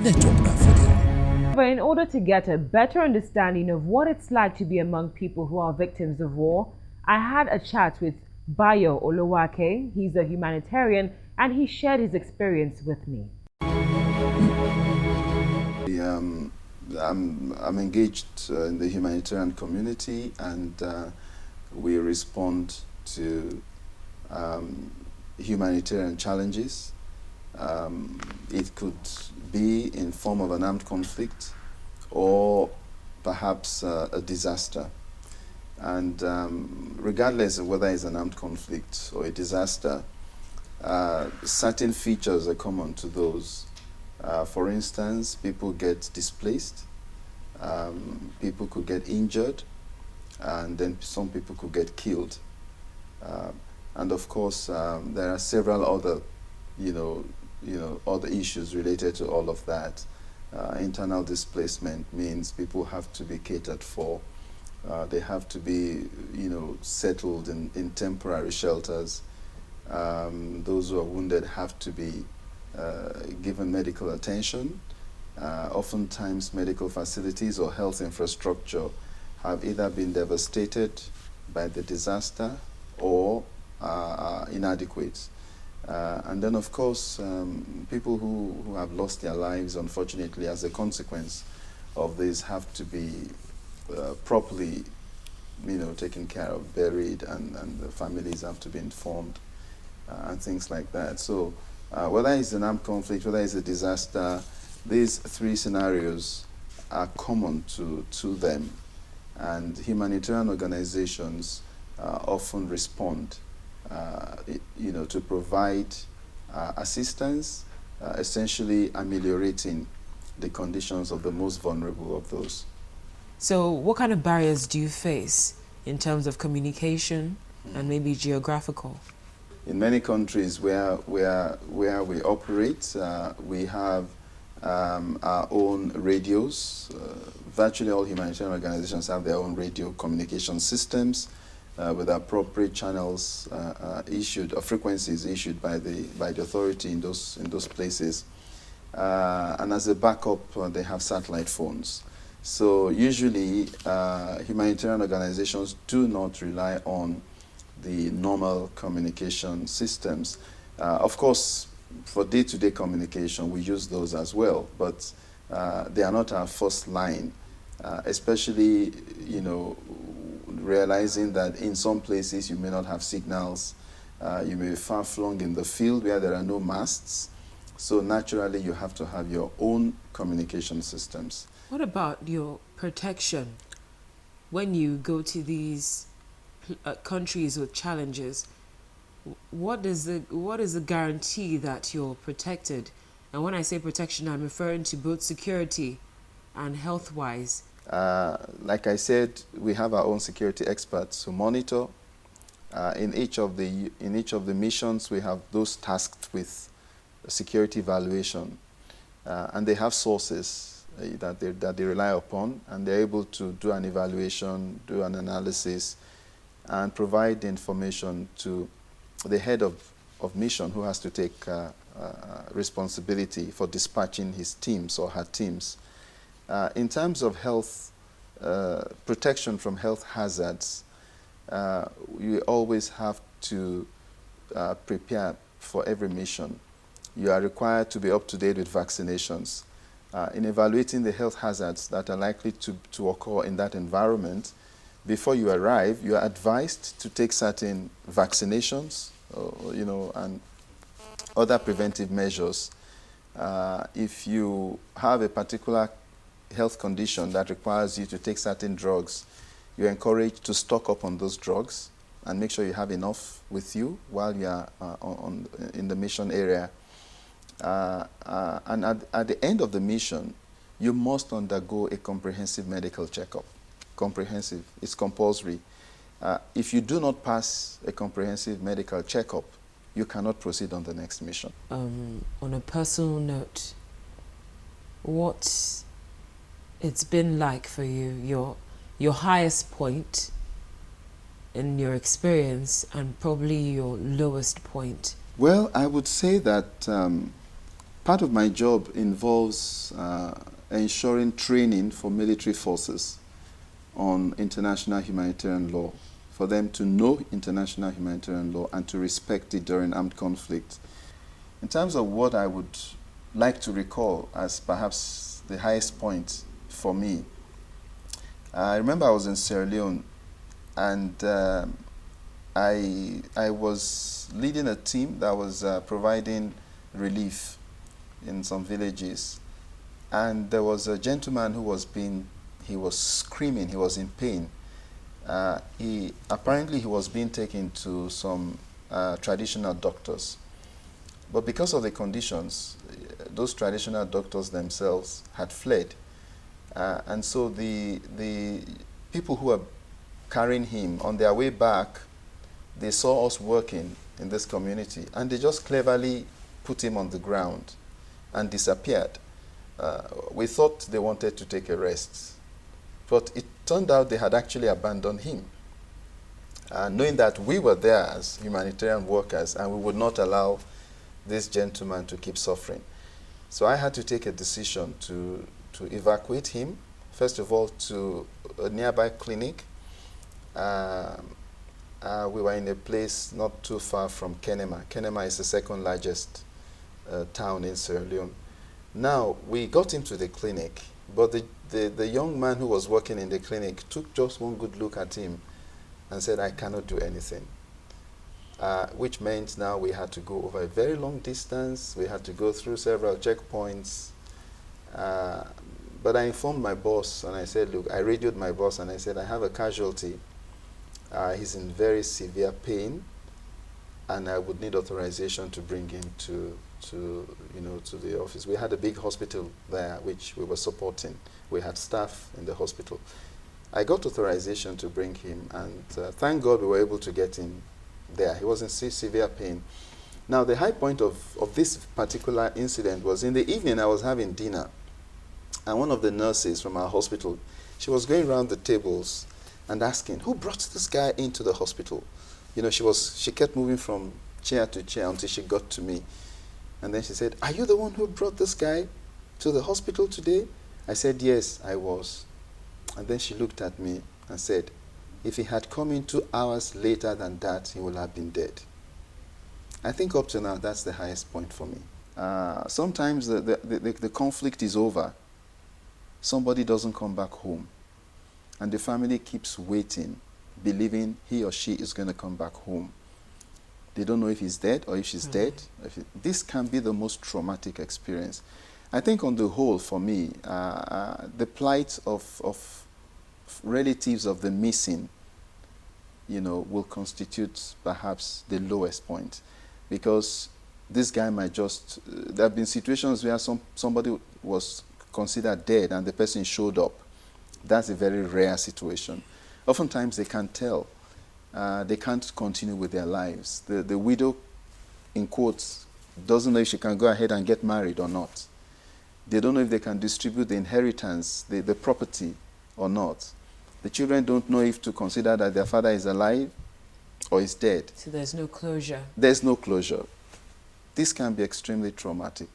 Network Africa. But in order to get a better understanding of what it's like to be among people who are victims of war, I had a chat with Bola Olowoake. He's a humanitarian and he shared his experience with me. I'm engaged in the humanitarian community, and we respond to humanitarian challenges. It could be in form of an armed conflict or perhaps a disaster. And regardless of whether it's an armed conflict or a disaster, certain features are common to those. For instance, people get displaced, people could get injured, and then some people could get killed. And of course, there are several other, other issues related to all of that. Internal displacement means people have to be catered for. They have to be, settled in temporary shelters. Those who are wounded have to be given medical attention. Oftentimes, medical facilities or health infrastructure have either been devastated by the disaster or are inadequate. And then, of course, people who have lost their lives, unfortunately, as a consequence of this, have to be properly, taken care of, buried, and the families have to be informed, and things like that. So whether it's an armed conflict, whether it's a disaster, these three scenarios are common to them. And humanitarian organizations often respond, to provide assistance, essentially ameliorating the conditions of the most vulnerable of those. So what kind of barriers do you face in terms of communication and maybe geographical? In many countries where we operate, we have our own radios. Virtually all humanitarian organizations have their own radio communication systems with appropriate channels issued, or frequencies issued by the authority in those places. And as a backup, they have satellite phones. So usually, humanitarian organizations do not rely on the normal communication systems. Of course, for day-to-day communication, we use those as well, but they are not our first line, especially, realizing that in some places you may not have signals, you may be far-flung in the field where there are no masts, so naturally you have to have your own communication systems. What about your protection when you go to these countries with challenges? What is the guarantee that you're protected? And when I say protection, I'm referring to both security and health-wise. Like I said, we have our own security experts who monitor. In each of the missions, we have those tasked with security evaluation, and they have sources that they rely upon, and they're able to do an evaluation, do an analysis, and provide the information to the head of mission, who has to take responsibility for dispatching his teams or her teams. In terms of health, protection from health hazards, you always have to prepare for every mission. You are required to be up to date with vaccinations. In evaluating the health hazards that are likely to occur in that environment, before you arrive, you are advised to take certain vaccinations, and other preventive measures. If you have a particular health condition that requires you to take certain drugs, you're encouraged to stock up on those drugs and make sure you have enough with you while you are in the mission area. And at the end of the mission, you must undergo a comprehensive medical checkup. Comprehensive, it's compulsory. If you do not pass a comprehensive medical checkup, you cannot proceed on the next mission. On a personal note, what it's been like for you, your highest point in your experience and probably your lowest point? Well, I would say that Part of my job involves ensuring training for military forces on international humanitarian law, for them to know international humanitarian law and to respect it during armed conflict. In terms of what I would like to recall as perhaps the highest point for me, I remember I was in Sierra Leone, and I was leading a team that was providing relief in some villages, and there was a gentleman who was he was screaming, he was in pain. He was being taken to some traditional doctors, but because of the conditions, those traditional doctors themselves had fled, and so the people who were carrying him on their way back, they saw us working in this community, and they just cleverly put him on the ground and disappeared. We thought they wanted to take a rest, but it turned out they had actually abandoned him, knowing that we were there as humanitarian workers and we would not allow this gentleman to keep suffering. So I had to take a decision to evacuate him, first of all, to a nearby clinic. We were in a place not too far from Kenema. Kenema is the second largest town in Sierra Leone. Now, we got him to the clinic, but the young man who was working in the clinic took just one good look at him and said, "I cannot do anything." Which meant now we had to go over a very long distance. We had to go through several checkpoints. But I informed my boss and I said, look, I radioed my boss and I said, I have a casualty. He's in very severe pain, and I would need authorization to bring him to the office. We had a big hospital there which we were supporting. We had staff in the hospital. I got authorization to bring him, and thank God we were able to get him there. He was in severe pain. Now, the high point of this particular incident was in the evening. I was having dinner, and one of the nurses from our hospital, she was going around the tables and asking, who brought this guy into the hospital? You know, she kept moving from chair to chair until she got to me. And then she said, are you the one who brought this guy to the hospital today? I said, yes, I was. And then she looked at me and said, if he had come in 2 hours later than that, he would have been dead. I think up to now, that's the highest point for me. Sometimes the conflict is over. Somebody doesn't come back home, and the family keeps waiting, believing he or she is going to come back home. They don't know if he's dead or if she's dead. This can be the most traumatic experience. I think on the whole, for me, the plight of relatives of the missing, will constitute perhaps the lowest point, because this guy might just, there have been situations where somebody was considered dead and the person showed up. That's a very rare situation. Oftentimes they can't tell. They can't continue with their lives. The widow, in quotes, doesn't know if she can go ahead and get married or not. They don't know if they can distribute the inheritance, the property or not. The children don't know if to consider that their father is alive or is dead. So there's no closure. There's no closure. This can be extremely traumatic.